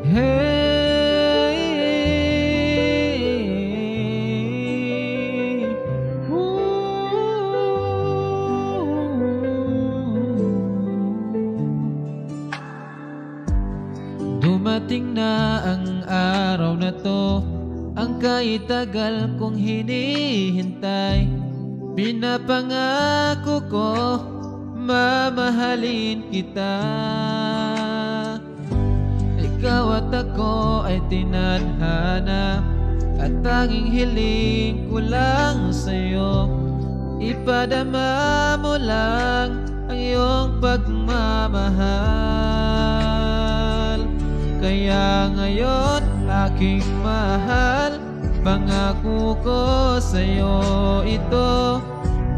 Hey, dumating na ang araw na to, ang kaitagal kong hinihintay. Pinapangako ko, mamahalin kita. Ikaw at ako ay tinadhana, at tanging hiling ko lang sa'yo, ipadama mo lang ang iyong pagmamahal. Kaya ngayon aking mahal, pangako ko sa'yo ito,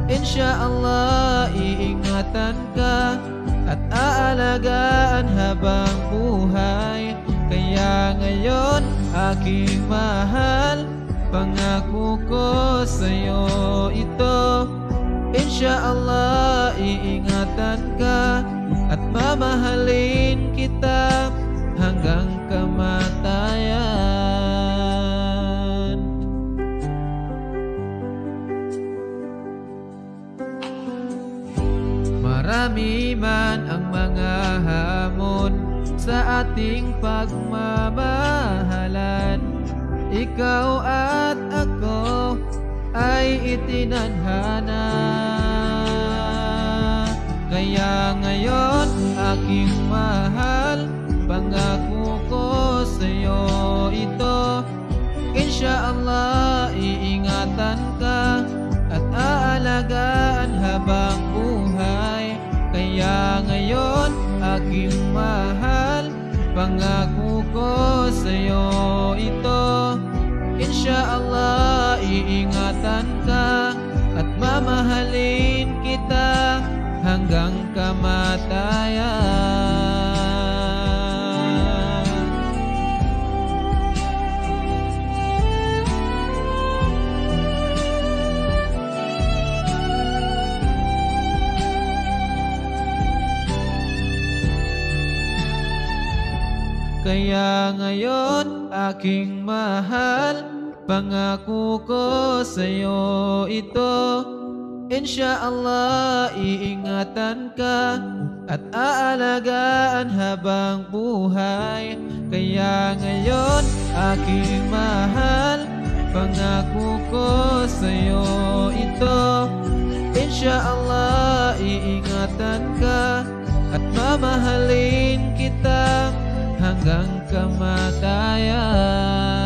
Insyaallah iingatan ka at aalagaan habang buhay. Kaya ngayon aking mahal, pangako ko sa'yo ito, Insyaallah iingatan ka at mamahalin kita hanggang kamatayan. Marami man ang mga hamon sa ating pagmamahalan, ikaw at ako ay itinadhana. Kaya ngayon aking mahal, pangako ko sa'yo ito, Insyaallah iingatan ka at aalagaan habang buhay. Kaya ngayon aking mahal, pangako ko sa'yo ito, Insyaallah iingatan ka at mamahalin kita hanggang kamatayan. Kaya ngayon aking mahal, pangako ko sa'yo ito, Insyaallah iingatan ka at aalagaan habang buhay. Kaya ngayon aking mahal, pangako ko sa'yo ito, Insyaallah iingatan ka at mamahalin kita hanggang kamatayan.